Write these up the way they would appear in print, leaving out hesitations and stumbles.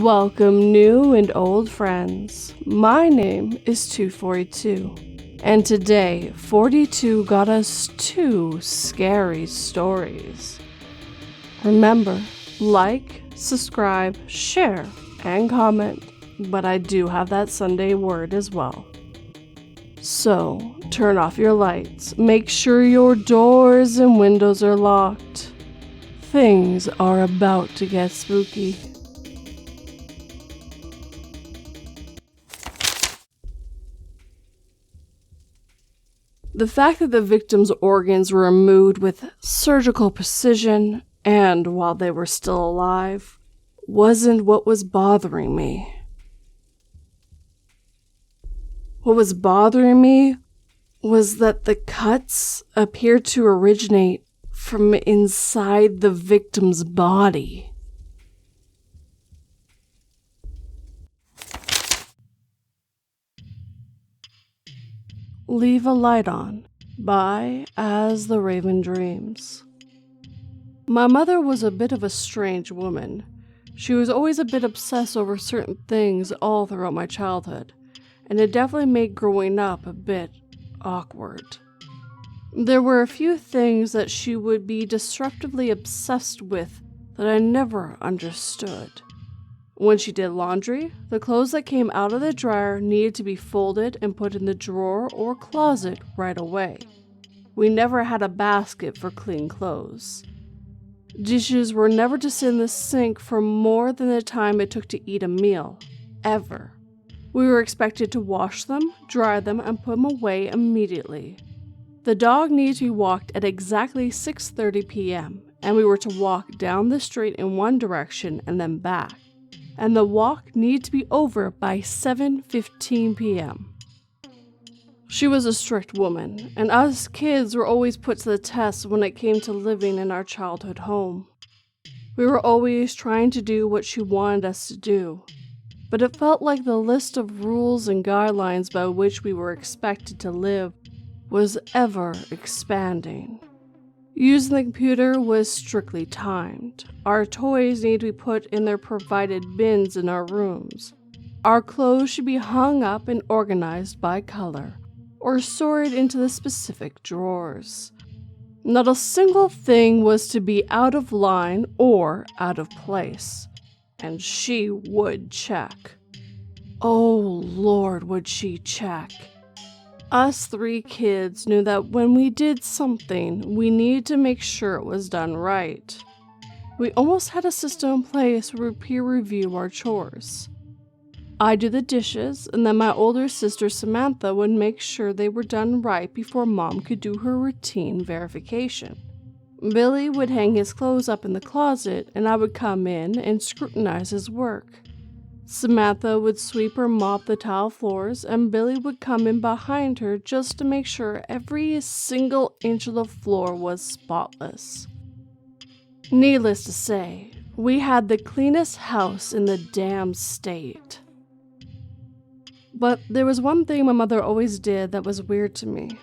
Welcome new and old friends. My name is 242, and today 42 got us two scary stories. Remember, like, subscribe, share, and comment, but I do have that Sunday word as well. So, turn off your lights, make sure your doors and windows are locked. Things are about to get spooky. The fact that the victim's organs were removed with surgical precision and while they were still alive wasn't what was bothering me. What was bothering me was that the cuts appeared to originate from inside the victim's body. Leave a Light On by As the Raven Dreams. My mother was a bit of a strange woman. She was always a bit obsessed over certain things all throughout my childhood, and it definitely made growing up a bit awkward. There were a few things that she would be destructively obsessed with that I never understood. When she did laundry, the clothes that came out of the dryer needed to be folded and put in the drawer or closet right away. We never had a basket for clean clothes. Dishes were never to sit in the sink for more than the time it took to eat a meal, ever. We were expected to wash them, dry them, and put them away immediately. The dog needed to be walked at exactly 6:30 p.m., and we were to walk down the street in one direction and then back. And the walk needed to be over by 7:15 p.m. She was a strict woman, and us kids were always put to the test when it came to living in our childhood home. We were always trying to do what she wanted us to do, but it felt like the list of rules and guidelines by which we were expected to live was ever expanding. Using the computer was strictly timed. Our toys needed to be put in their provided bins in our rooms. Our clothes should be hung up and organized by color, or sorted into the specific drawers. Not a single thing was to be out of line or out of place. And she would check. Oh Lord, would she check. Us three kids knew that when we did something, we needed to make sure it was done right. We almost had a system in place where we peer review our chores. I'd do the dishes, and then my older sister Samantha would make sure they were done right before Mom could do her routine verification. Billy would hang his clothes up in the closet, and I would come in and scrutinize his work. Samantha would sweep or mop the tile floors, and Billy would come in behind her just to make sure every single inch of the floor was spotless. Needless to say, we had the cleanest house in the damn state. But there was one thing my mother always did that was weird to me.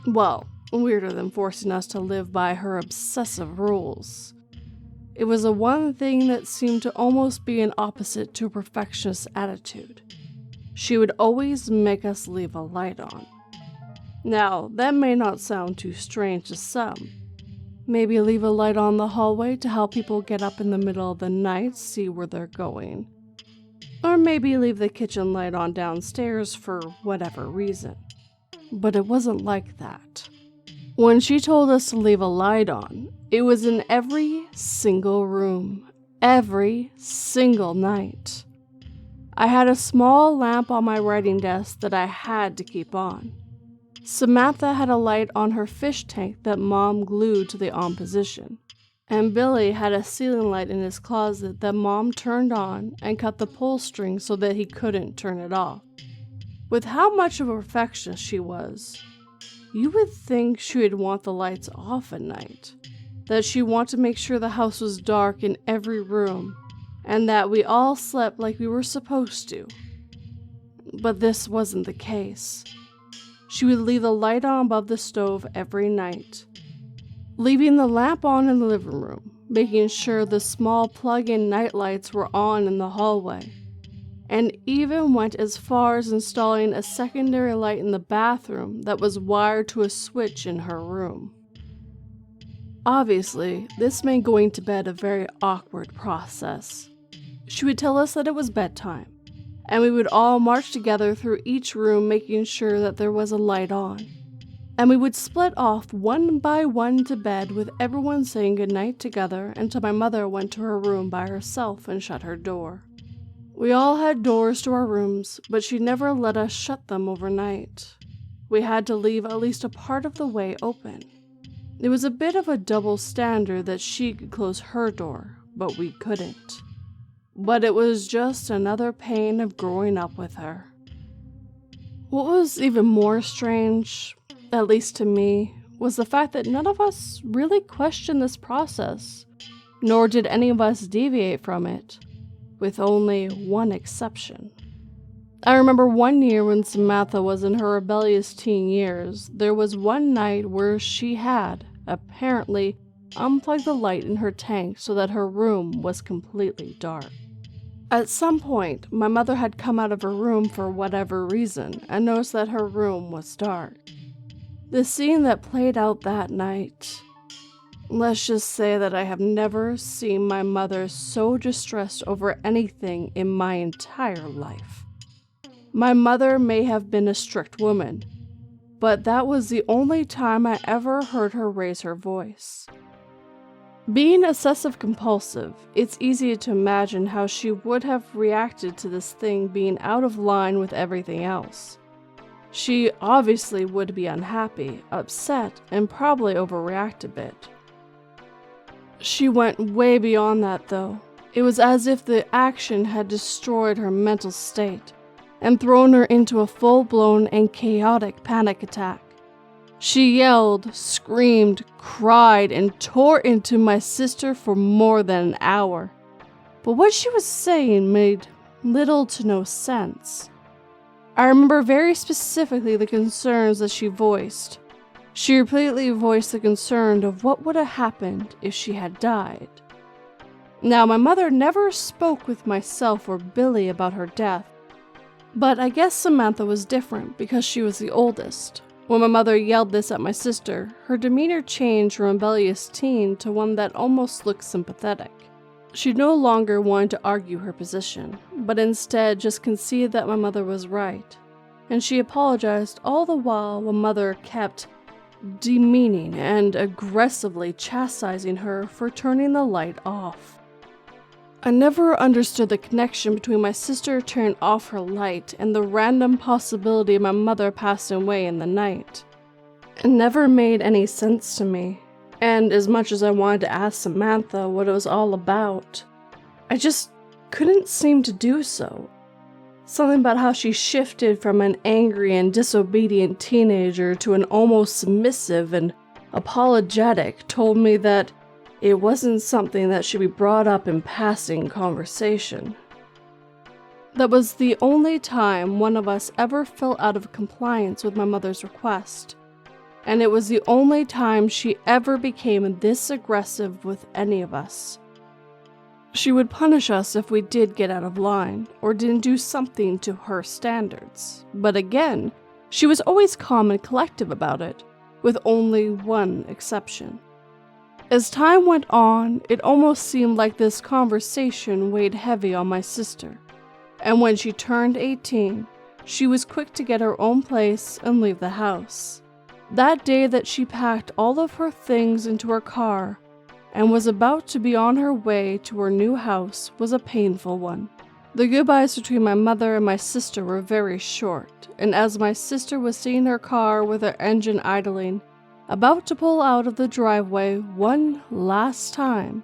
Well, weirder than forcing us to live by her obsessive rules. It was the one thing that seemed to almost be an opposite to a perfectionist attitude. She would always make us leave a light on. Now, that may not sound too strange to some. Maybe leave a light on the hallway to help people get up in the middle of the night, see where they're going. Or maybe leave the kitchen light on downstairs for whatever reason. But it wasn't like that. When she told us to leave a light on, it was in every single room, every single night. I had a small lamp on my writing desk that I had to keep on. Samantha had a light on her fish tank that Mom glued to the on position. And Billy had a ceiling light in his closet that Mom turned on and cut the pull string so that he couldn't turn it off. With how much of a perfectionist she was, you would think she would want the lights off at night, that she wanted to make sure the house was dark in every room, and that we all slept like we were supposed to. But this wasn't the case. She would leave the light on above the stove every night, leaving the lamp on in the living room, making sure the small plug-in nightlights were on in the hallway, and even went as far as installing a secondary light in the bathroom that was wired to a switch in her room. Obviously, this made going to bed a very awkward process. She would tell us that it was bedtime, and we would all march together through each room making sure that there was a light on. And we would split off one by one to bed with everyone saying goodnight together until my mother went to her room by herself and shut her door. We all had doors to our rooms, but she never let us shut them overnight. We had to leave at least a part of the way open. It was a bit of a double standard that she could close her door, but we couldn't. But it was just another pain of growing up with her. What was even more strange, at least to me, was the fact that none of us really questioned this process, nor did any of us deviate from it, with only one exception. I remember one year when Samantha was in her rebellious teen years, there was one night where she had, apparently, unplugged the light in her tank so that her room was completely dark. At some point, my mother had come out of her room for whatever reason and noticed that her room was dark. The scene that played out that night, let's just say that I have never seen my mother so distressed over anything in my entire life. My mother may have been a strict woman, but that was the only time I ever heard her raise her voice. Being obsessive-compulsive, it's easy to imagine how she would have reacted to this thing being out of line with everything else. She obviously would be unhappy, upset, and probably overreact a bit. She went way beyond that though. It was as if the action had destroyed her mental state and thrown her into a full-blown and chaotic panic attack. She yelled, screamed, cried, and tore into my sister for more than an hour. But what she was saying made little to no sense. I remember very specifically the concerns that she voiced. She repeatedly voiced the concern of what would have happened if she had died. Now, my mother never spoke with myself or Billy about her death, but I guess Samantha was different because she was the oldest. When my mother yelled this at my sister, her demeanor changed from rebellious teen to one that almost looked sympathetic. She no longer wanted to argue her position, but instead just conceded that my mother was right, and she apologized all the while mother kept demeaning and aggressively chastising her for turning the light off. I never understood the connection between my sister turning off her light and the random possibility of my mother passing away in the night. It never made any sense to me, and as much as I wanted to ask Samantha what it was all about, I just couldn't seem to do so. Something about how she shifted from an angry and disobedient teenager to an almost submissive and apologetic told me that it wasn't something that should be brought up in passing conversation. That was the only time one of us ever fell out of compliance with my mother's request, and it was the only time she ever became this aggressive with any of us. She would punish us if we did get out of line or didn't do something to her standards, but again, she was always calm and collective about it, with only one exception. As time went on, it almost seemed like this conversation weighed heavy on my sister, and when she turned 18, she was quick to get her own place and leave the house. That day that she packed all of her things into her car and was about to be on her way to her new house was a painful one. The goodbyes between my mother and my sister were very short, and as my sister was seeing her car with her engine idling, about to pull out of the driveway one last time,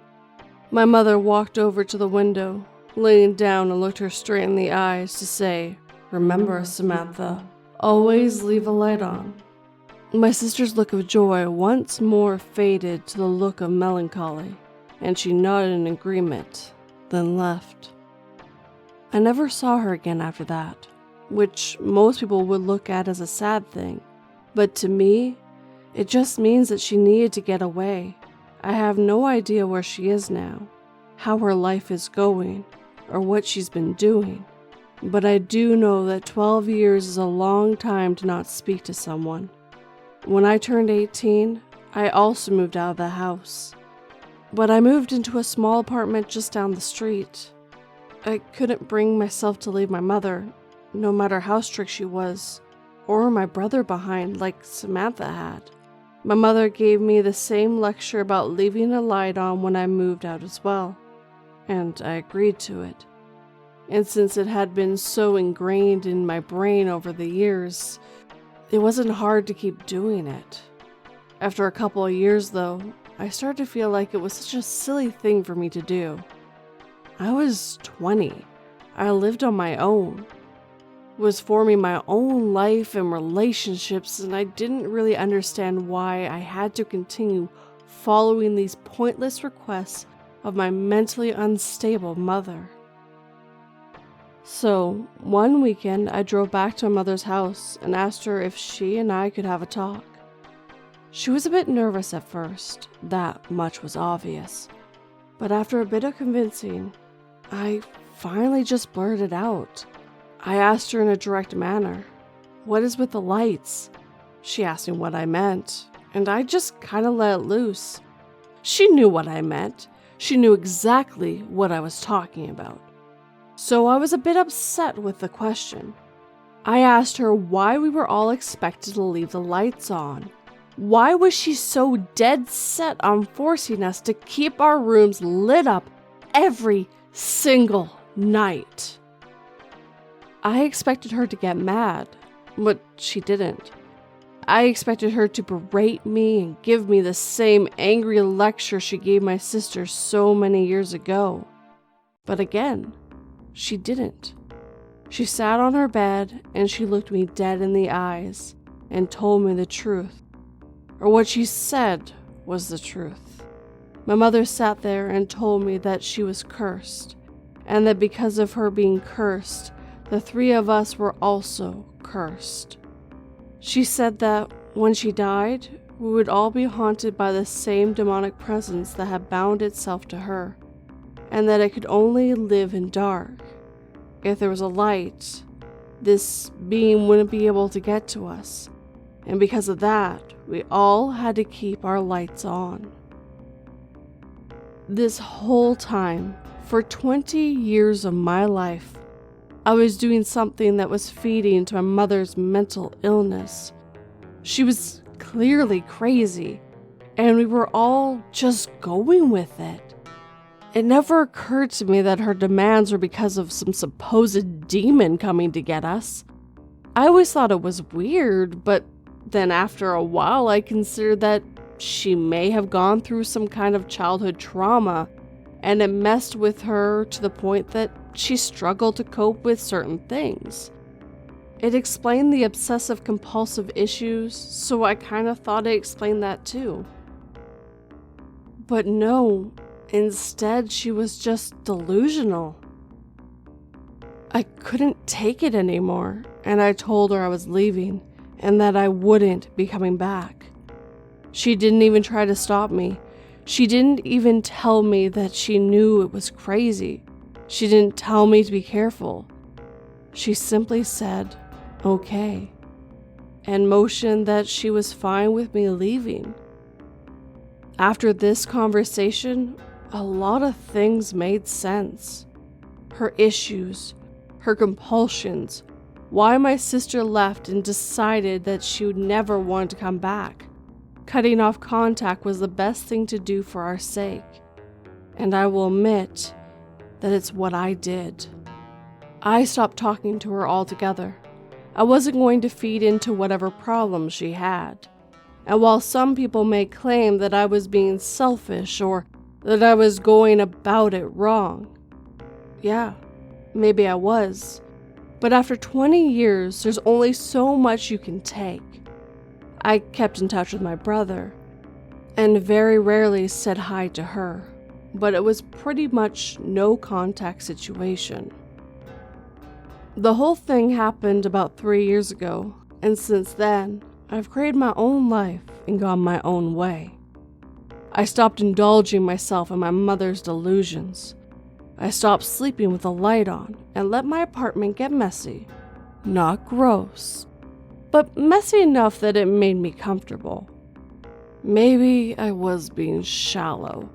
my mother walked over to the window, leaned down and looked her straight in the eyes to say, "Remember, Samantha, always leave a light on." My sister's look of joy once more faded to the look of melancholy, and she nodded in agreement, then left. I never saw her again after that, which most people would look at as a sad thing, but to me, it just means that she needed to get away, I have no idea where she is now, how her life is going, or what she's been doing. But I do know that 12 years is a long time to not speak to someone. When I turned 18, I also moved out of the house. But I moved into a small apartment just down the street. I couldn't bring myself to leave my mother, no matter how strict she was, or my brother behind like Samantha had. My mother gave me the same lecture about leaving a light on when I moved out as well, and I agreed to it. And since it had been so ingrained in my brain over the years, it wasn't hard to keep doing it. After a couple of years, though, I started to feel like it was such a silly thing for me to do. I was 20. I lived on my own, was forming my own life and relationships, and I didn't really understand why I had to continue following these pointless requests of my mentally unstable mother. So, one weekend, I drove back to my mother's house and asked her if she and I could have a talk. She was a bit nervous at first, that much was obvious. But after a bit of convincing, I finally just blurted out. I asked her in a direct manner, "What is with the lights?" She asked me what I meant, and I just kind of let it loose. She knew what I meant. She knew exactly what I was talking about. So I was a bit upset with the question. I asked her why we were all expected to leave the lights on. Why was she so dead set on forcing us to keep our rooms lit up every single night? I expected her to get mad, but she didn't. I expected her to berate me and give me the same angry lecture she gave my sister so many years ago. But again, she didn't. She sat on her bed and she looked me dead in the eyes and told me the truth. Or what she said was the truth. My mother sat there and told me that she was cursed, and that because of her being cursed, the three of us were also cursed. She said that when she died, we would all be haunted by the same demonic presence that had bound itself to her, and that it could only live in dark. If there was a light, this being wouldn't be able to get to us, and because of that, we all had to keep our lights on. This whole time, for 20 years of my life, I was doing something that was feeding to my mother's mental illness. She was clearly crazy, and we were all just going with it. It never occurred to me that her demands were because of some supposed demon coming to get us. I always thought it was weird, but then after a while I considered that she may have gone through some kind of childhood trauma, and it messed with her to the point that she struggled to cope with certain things. It explained the obsessive-compulsive issues, so I kind of thought it explained that too. But no, instead she was just delusional. I couldn't take it anymore, and I told her I was leaving, and that I wouldn't be coming back. She didn't even try to stop me. She didn't even tell me that she knew it was crazy. She didn't tell me to be careful. She simply said, "Okay," and motioned that she was fine with me leaving. After this conversation, a lot of things made sense. Her issues, her compulsions, why my sister left and decided that she would never want to come back. Cutting off contact was the best thing to do for our sake, and I will admit that it's what I did. I stopped talking to her altogether. I wasn't going to feed into whatever problems she had. And while some people may claim that I was being selfish or that I was going about it wrong, yeah, maybe I was. But after 20 years, there's only so much you can take. I kept in touch with my brother, and very rarely said hi to her, but it was pretty much no contact situation. The whole thing happened about 3 years ago, and since then, I've created my own life and gone my own way. I stopped indulging myself in my mother's delusions. I stopped sleeping with the light on and let my apartment get messy. Not gross, but messy enough that it made me comfortable. Maybe I was being shallow,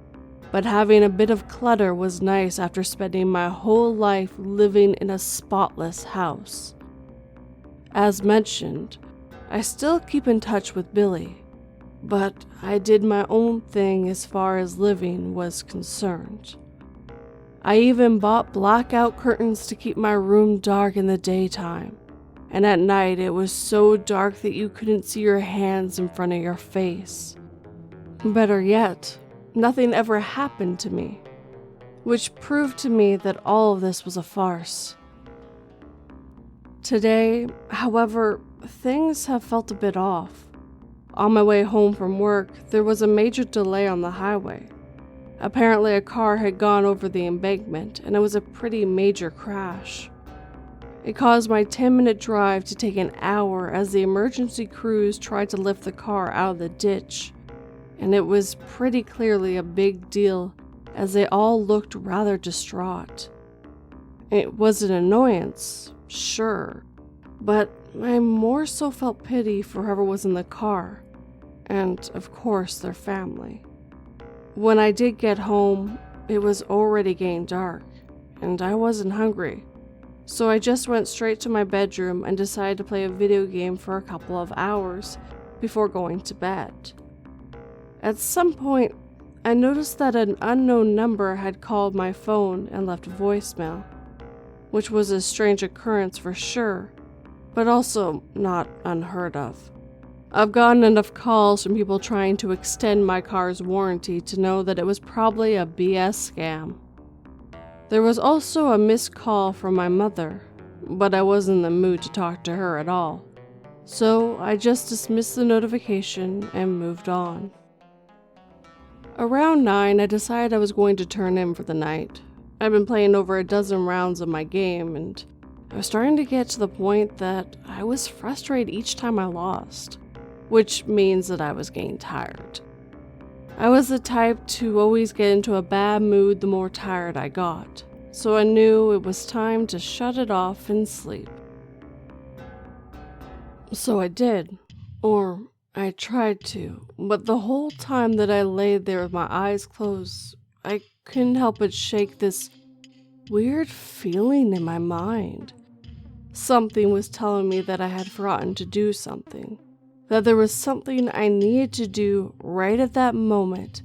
but having a bit of clutter was nice after spending my whole life living in a spotless house. As mentioned, I still keep in touch with Billy, but I did my own thing as far as living was concerned. I even bought blackout curtains to keep my room dark in the daytime, and at night it was so dark that you couldn't see your hands in front of your face. Better yet, nothing ever happened to me, which proved to me that all of this was a farce. Today, however, things have felt a bit off. On my way home from work, there was a major delay on the highway. Apparently, a car had gone over the embankment, and it was a pretty major crash. It caused my 10-minute drive to take an hour as the emergency crews tried to lift the car out of the ditch, and it was pretty clearly a big deal as they all looked rather distraught. It was an annoyance, sure, but I more so felt pity for whoever was in the car, and of course their family. When I did get home, it was already getting dark, and I wasn't hungry, so I just went straight to my bedroom and decided to play a video game for a couple of hours before going to bed. At some point, I noticed that an unknown number had called my phone and left a voicemail, which was a strange occurrence for sure, but also not unheard of. I've gotten enough calls from people trying to extend my car's warranty to know that it was probably a BS scam. There was also a missed call from my mother, but I wasn't in the mood to talk to her at all, so I just dismissed the notification and moved on. Around 9, I decided I was going to turn in for the night. I'd been playing over a dozen rounds of my game, and I was starting to get to the point that I was frustrated each time I lost, which means that I was getting tired. I was the type to always get into a bad mood the more tired I got, so I knew it was time to shut it off and sleep. So I did, or I tried to, but the whole time that I lay there with my eyes closed, I couldn't help but shake this weird feeling in my mind. Something was telling me that I had forgotten to do something, that there was something I needed to do right at that moment,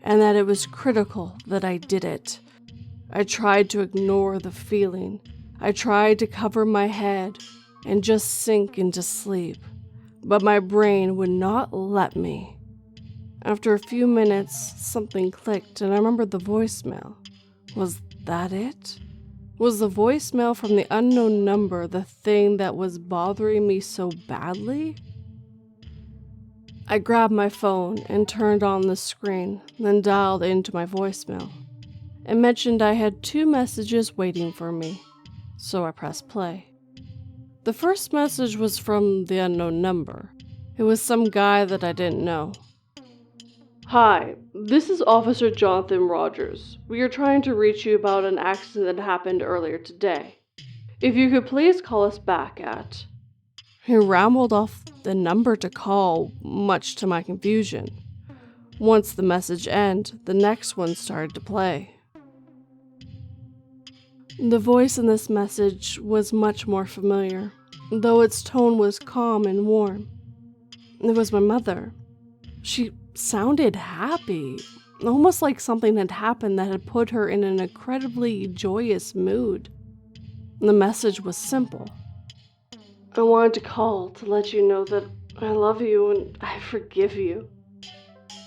and that it was critical that I did it. I tried to ignore the feeling. I tried to cover my head and just sink into sleep, but my brain would not let me. After a few minutes, something clicked, and I remembered the voicemail. Was that it? Was the voicemail from the unknown number the thing that was bothering me so badly? I grabbed my phone and turned on the screen, then dialed into my voicemail. It mentioned I had 2 messages waiting for me, so I pressed play. The first message was from the unknown number. It was some guy that I didn't know. Hi, this is Officer Jonathan Rogers. We are trying to reach you about an accident that happened earlier today. If you could please call us back at... He rambled off the number to call, much to my confusion. Once the message ended, the next one started to play. The voice in this message was much more familiar, though its tone was calm and warm. It was my mother. She sounded happy, almost like something had happened that had put her in an incredibly joyous mood. The message was simple. I wanted to call to let you know that I love you and I forgive you.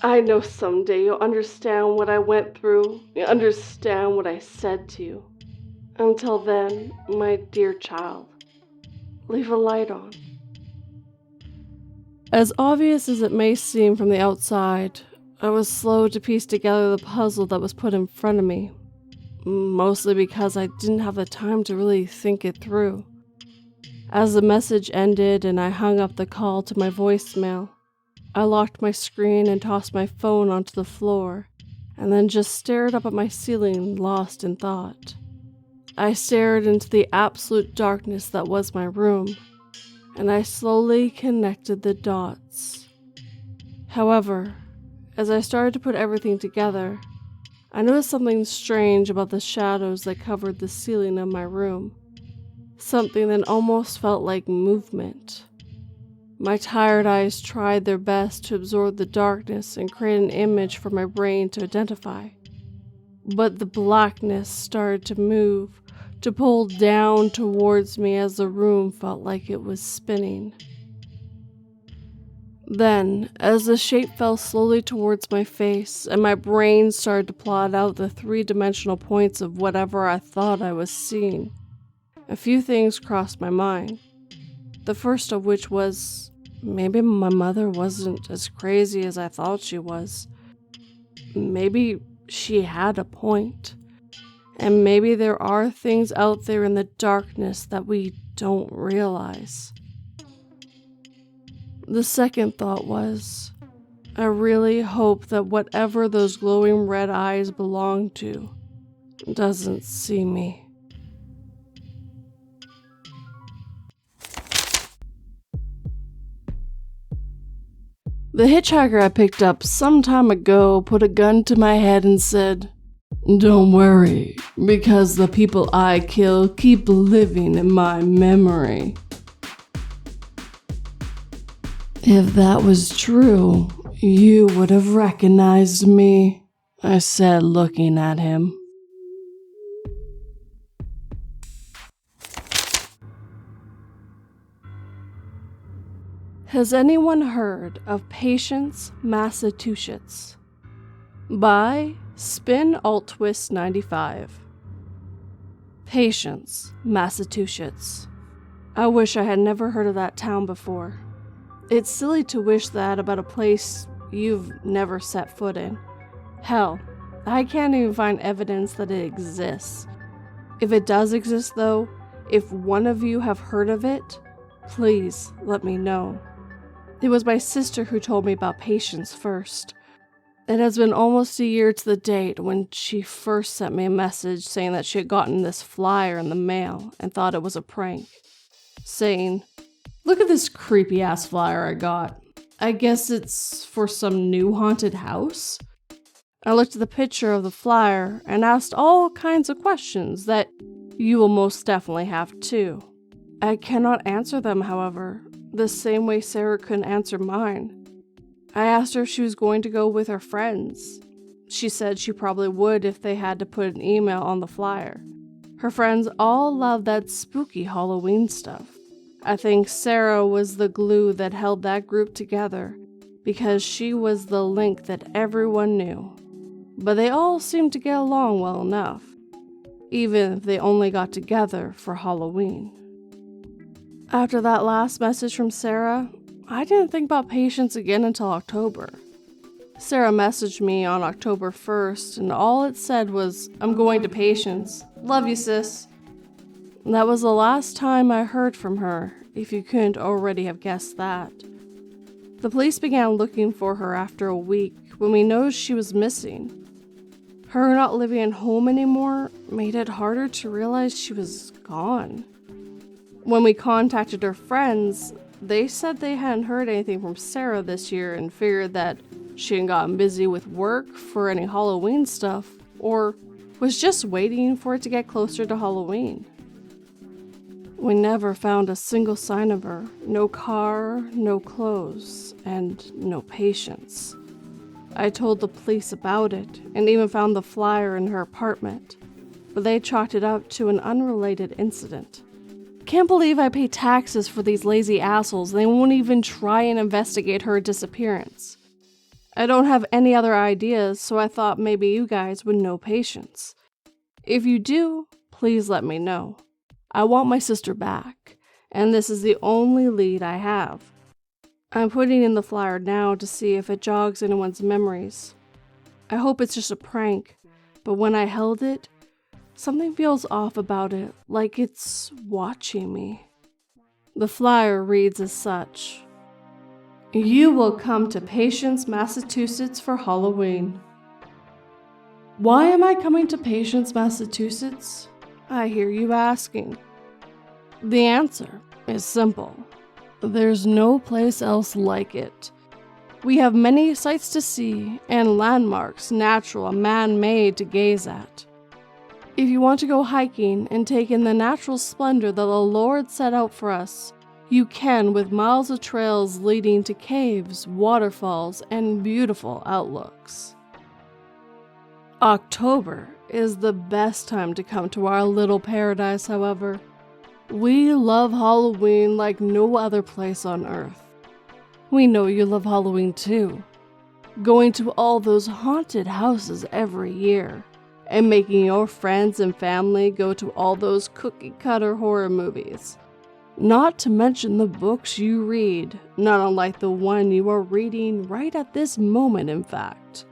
I know someday you'll understand what I went through, you'll understand what I said to you. Until then, my dear child, leave a light on. As obvious as it may seem from the outside, I was slow to piece together the puzzle that was put in front of me, mostly because I didn't have the time to really think it through. As the message ended and I hung up the call to my voicemail, I locked my screen and tossed my phone onto the floor, and then just stared up at my ceiling, lost in thought. I stared into the absolute darkness that was my room, and I slowly connected the dots. However, as I started to put everything together, I noticed something strange about the shadows that covered the ceiling of my room. Something that almost felt like movement. My tired eyes tried their best to absorb the darkness and create an image for my brain to identify. But the blackness started to move, to pull down towards me as the room felt like it was spinning. Then, as the shape fell slowly towards my face and my brain started to plot out the three-dimensional points of whatever I thought I was seeing, a few things crossed my mind. The first of which was, maybe my mother wasn't as crazy as I thought she was. Maybe she had a point. And maybe there are things out there in the darkness that we don't realize. The second thought was, I really hope that whatever those glowing red eyes belong to doesn't see me. The hitchhiker I picked up some time ago put a gun to my head and said, "Don't worry, because the people I kill keep living in my memory." If that was true, you would have recognized me, I said, looking at him. Has anyone heard of Patience, Massachusetts? By Spin Alt Twist 95. Patience, Massachusetts. I wish I had never heard of that town before. It's silly to wish that about a place you've never set foot in. Hell, I can't even find evidence that it exists. If it does exist though, if one of you have heard of it, please let me know. It was my sister who told me about Patience first. It has been almost a year to the date when she first sent me a message saying that she had gotten this flyer in the mail and thought it was a prank. Saying, "Look at this creepy ass flyer I got. I guess it's for some new haunted house?" I looked at the picture of the flyer and asked all kinds of questions that you will most definitely have too. I cannot answer them, however, the same way Sarah couldn't answer mine. I asked her if she was going to go with her friends. She said she probably would if they had to put an email on the flyer. Her friends all love that spooky Halloween stuff. I think Sarah was the glue that held that group together because she was the link that everyone knew. But they all seemed to get along well enough, even if they only got together for Halloween. After that last message from Sarah, I didn't think about Patience again until October. Sarah messaged me on October 1st, and all it said was, "I'm going to Patience. Love you, sis." And that was the last time I heard from her, if you couldn't already have guessed that. The police began looking for her after a week when we noticed she was missing. Her not living at home anymore made it harder to realize she was gone. When we contacted her friends, they said they hadn't heard anything from Sarah this year and figured that she hadn't gotten busy with work for any Halloween stuff, or was just waiting for it to get closer to Halloween. We never found a single sign of her. No car, no clothes, and no Patience. I told the police about it, and even found the flyer in her apartment, but they chalked it up to an unrelated incident. Can't believe I pay taxes for these lazy assholes and they won't even try and investigate her disappearance. I don't have any other ideas, so I thought maybe you guys would know Patience. If you do, please let me know. I want my sister back, and this is the only lead I have. I'm putting in the flyer now to see if it jogs anyone's memories. I hope it's just a prank, but when I held it, something feels off about it, like it's watching me. The flyer reads as such. You will come to Patience, Massachusetts for Halloween. Why am I coming to Patience, Massachusetts? I hear you asking. The answer is simple. There's no place else like it. We have many sights to see and landmarks, natural and man-made, to gaze at. If you want to go hiking and take in the natural splendor that the Lord set out for us, you can, with miles of trails leading to caves, waterfalls, and beautiful outlooks. October is the best time to come to our little paradise, however. We love Halloween like no other place on earth. We know you love Halloween too. Going to all those haunted houses every year, and making your friends and family go to all those cookie-cutter horror movies. Not to mention the books you read, not unlike the one you are reading right at this moment, in fact.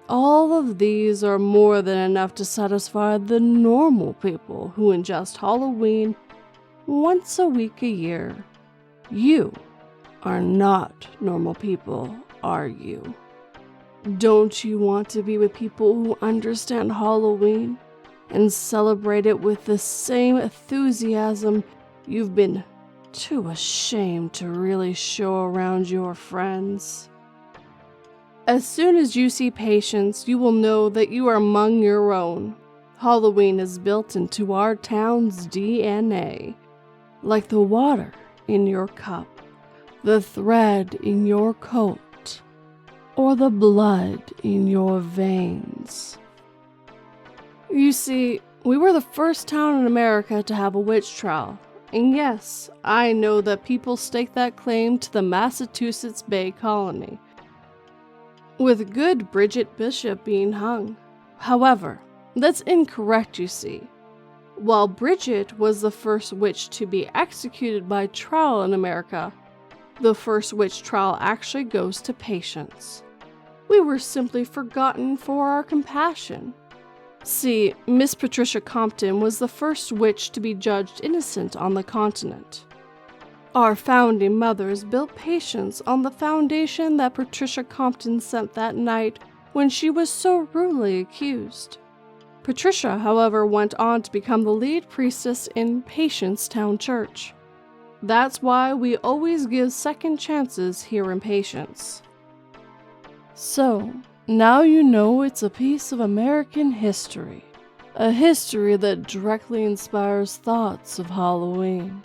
All of these are more than enough to satisfy the normal people who ingest Halloween once a week a year. You are not normal people, are you? Don't you want to be with people who understand Halloween and celebrate it with the same enthusiasm you've been too ashamed to really show around your friends? As soon as you see Patience, you will know that you are among your own. Halloween is built into our town's DNA, like the water in your cup, the thread in your coat, or the blood in your veins. You see, we were the first town in America to have a witch trial, and yes, I know that people stake that claim to the Massachusetts Bay Colony, with good Bridget Bishop being hung. However, that's incorrect, you see. While Bridget was the first witch to be executed by trial in America, the first witch trial actually goes to Patience. We were simply forgotten for our compassion. See, Miss Patricia Compton was the first witch to be judged innocent on the continent. Our founding mothers built Patience on the foundation that Patricia Compton sent that night when she was so rudely accused. Patricia, however, went on to become the lead priestess in Patience Town Church. That's why we always give second chances here in Patience. So, now you know it's a piece of American history. A history that directly inspires thoughts of Halloween.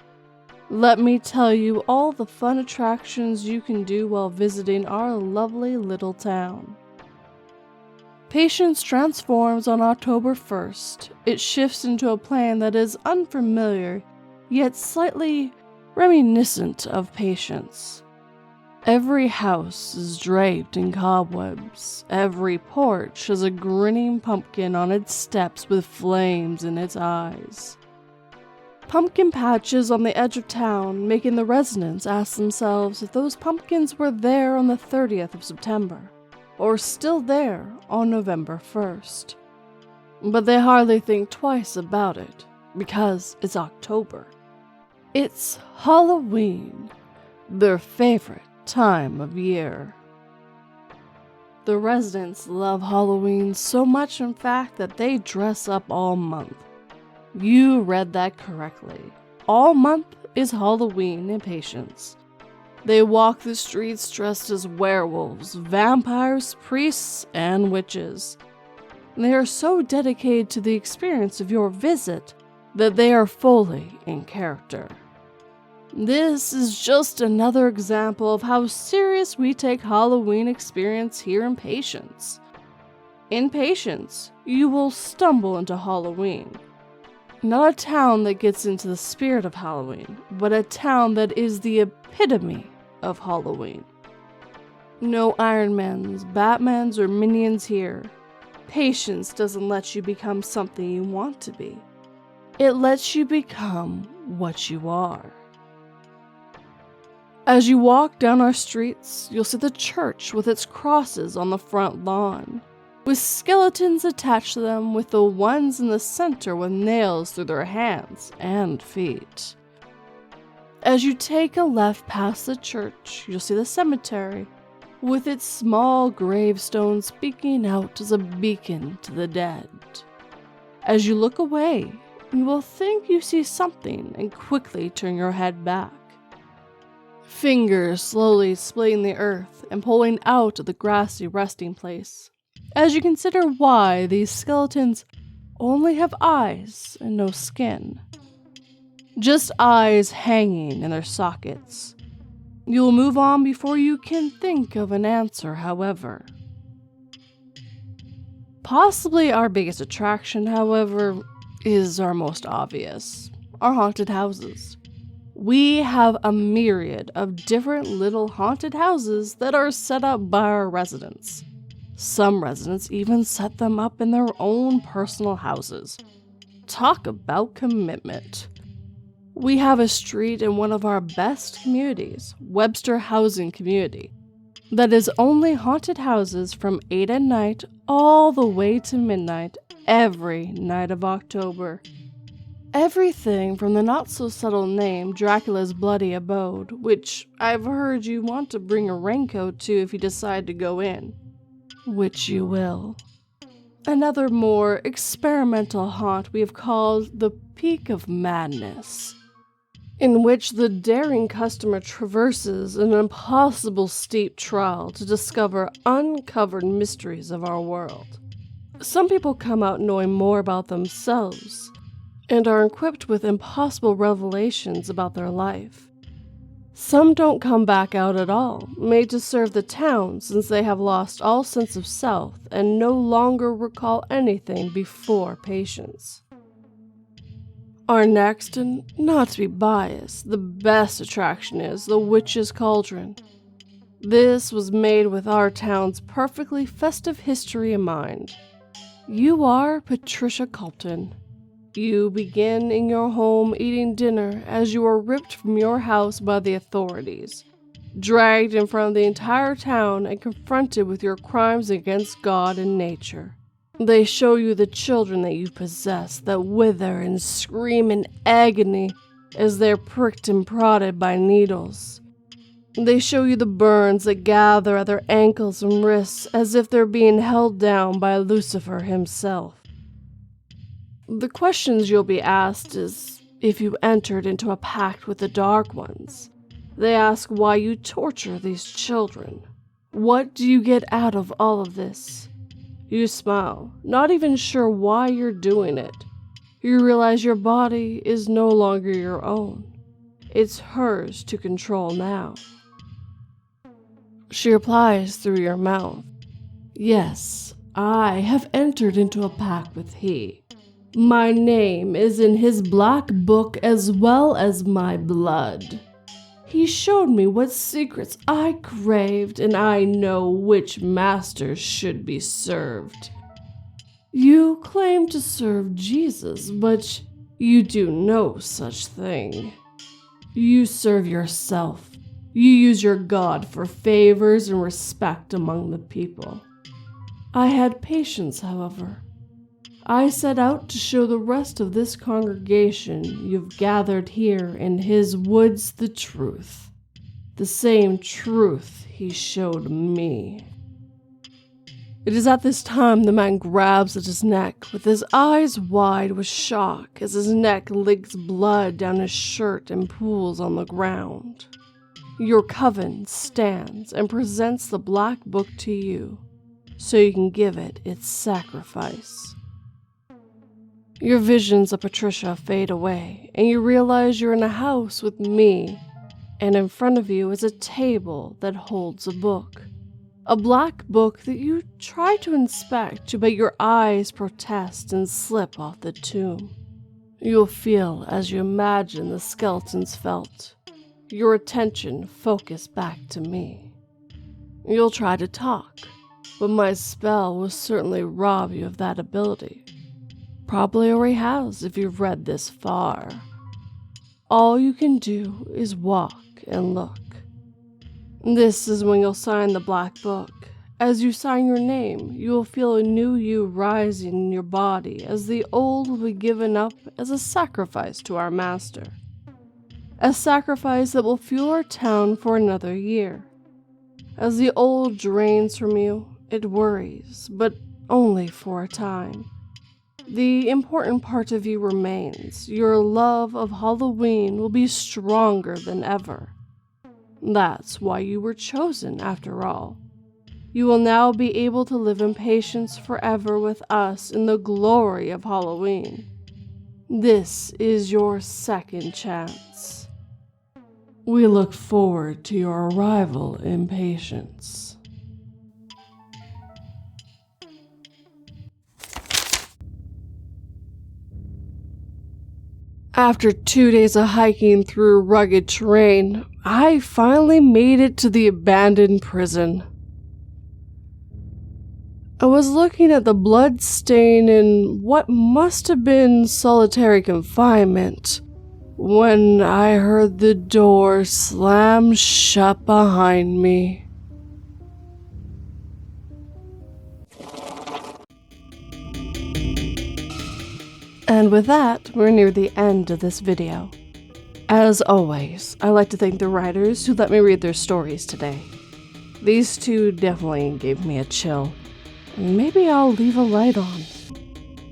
Let me tell you all the fun attractions you can do while visiting our lovely little town. Patience transforms on October 1st. It shifts into a plan that is unfamiliar, yet slightly reminiscent of Patience. Every house is draped in cobwebs. Every porch has a grinning pumpkin on its steps with flames in its eyes. Pumpkin patches on the edge of town, making the residents ask themselves if those pumpkins were there on the 30th of September, or still there on November 1st. But they hardly think twice about it, because it's October. It's Halloween, their favorite time of year. The residents love Halloween so much, in fact, that they dress up all month. You read that correctly. All month is Halloween in Patience. They walk the streets dressed as werewolves, vampires, priests, and witches. They are so dedicated to the experience of your visit that they are fully in character. This is just another example of how serious we take Halloween experience here in Patience. In Patience, you will stumble into Halloween. Not a town that gets into the spirit of Halloween, but a town that is the epitome of Halloween. No Iron Mans, Batmans, or Minions here. Patience doesn't let you become something you want to be. It lets you become what you are. As you walk down our streets, you'll see the church with its crosses on the front lawn, with skeletons attached to them, with the ones in the center with nails through their hands and feet. As you take a left past the church, you'll see the cemetery, with its small gravestone speaking out as a beacon to the dead. As you look away, you will think you see something and quickly turn your head back. Fingers slowly splitting the earth and pulling out of the grassy resting place, as you consider why these skeletons only have eyes and no skin. Just eyes hanging in their sockets. You'll move on before you can think of an answer, however. Possibly our biggest attraction, however, is our most obvious, our haunted houses. We have a myriad of different little haunted houses that are set up by our residents. Some residents even set them up in their own personal houses. Talk about commitment. We have a street in one of our best communities, Webster Housing Community, that is only haunted houses from 8 at night all the way to midnight every night of October. Everything from the not-so-subtle name Dracula's Bloody Abode, which I've heard you want to bring a raincoat to if you decide to go in, which you will. Another more experimental haunt we have called the Peak of Madness, in which the daring customer traverses an impossible steep trail to discover uncovered mysteries of our world. Some people come out knowing more about themselves, and are equipped with impossible revelations about their life. Some don't come back out at all, made to serve the town since they have lost all sense of self and no longer recall anything before patience. Our next, and not to be biased, the best attraction is the Witch's Cauldron. This was made with our town's perfectly festive history in mind. You are Patricia Culpton. You begin in your home eating dinner as you are ripped from your house by the authorities, dragged in front of the entire town and confronted with your crimes against God and nature. They show you the children that you possess that wither and scream in agony as they're pricked and prodded by needles. They show you the burns that gather at their ankles and wrists as if they're being held down by Lucifer himself. The questions you'll be asked is if you entered into a pact with the Dark Ones. They ask why you torture these children. What do you get out of all of this? You smile, not even sure why you're doing it. You realize your body is no longer your own. It's hers to control now. She replies through your mouth, "Yes, I have entered into a pact with he. My name is in his black book as well as my blood. He showed me what secrets I craved, and I know which masters should be served. You claim to serve Jesus, but you do no such thing. You serve yourself. You use your God for favors and respect among the people. I had patience, however. I set out to show the rest of this congregation you've gathered here in his woods the truth. The same truth he showed me." It is at this time the man grabs at his neck, with his eyes wide with shock as his neck licks blood down his shirt and pools on the ground. Your coven stands and presents the black book to you, so you can give it its sacrifice. Your visions of Patricia fade away, and you realize you're in a house with me, and in front of you is a table that holds a book. A black book that you try to inspect, but your eyes protest and slip off the tomb. You'll feel as you imagine the skeletons felt. Your attention focused back to me. You'll try to talk, but my spell will certainly rob you of that ability. Probably already has if you've read this far. All you can do is walk and look. This is when you'll sign the black book. As you sign your name, you will feel a new you rising in your body as the old will be given up as a sacrifice to our master. a sacrifice that will fuel our town for another year. As the old drains from you, it worries, but only for a time. The important part of you remains. Your love of Halloween will be stronger than ever. That's why you were chosen, after all. You will now be able to live in patience forever with us in the glory of Halloween. This is your second chance. We look forward to your arrival in patience. After 2 days of hiking through rugged terrain, I finally made it to the abandoned prison. I was looking at the blood stain in what must have been solitary confinement when I heard the door slam shut behind me. And with that, we're near the end of this video. As always, I like to thank the writers who let me read their stories today. These two definitely gave me a chill. Maybe I'll leave a light on.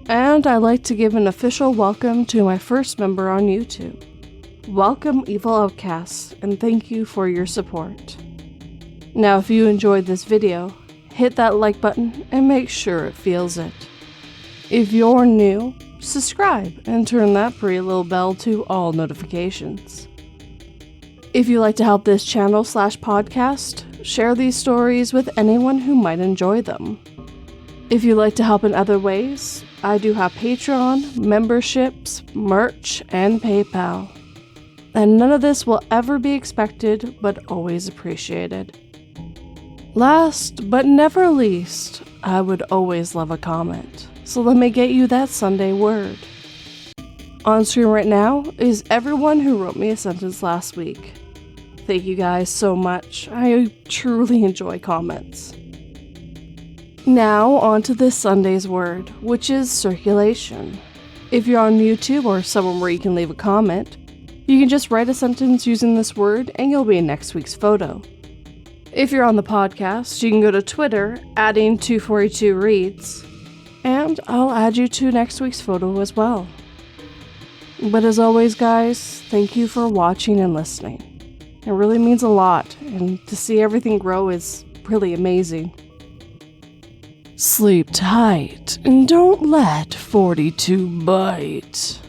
And I'd like to give an official welcome to my first member on YouTube. Welcome, Evil Outcasts, and thank you for your support. Now, if you enjoyed this video, hit that like button and make sure it feels it. If you're new, subscribe and turn that pretty little bell to all notifications. If you'd like to help this channel/podcast, share these stories with anyone who might enjoy them. If you'd like to help in other ways, I do have Patreon, memberships, merch, and PayPal. And none of this will ever be expected, but always appreciated. Last but never least, I would always love a comment, so let me get you that Sunday word. On screen right now is everyone who wrote me a sentence last week. Thank you guys so much. I truly enjoy comments. Now, on to this Sunday's word, which is circulation. If you're on YouTube or somewhere where you can leave a comment, you can just write a sentence using this word and you'll be in next week's photo. If you're on the podcast, you can go to Twitter, adding 242reads, and I'll add you to next week's photo as well. But as always, guys, thank you for watching and listening. It really means a lot, and to see everything grow is really amazing. Sleep tight and don't let 42 bite.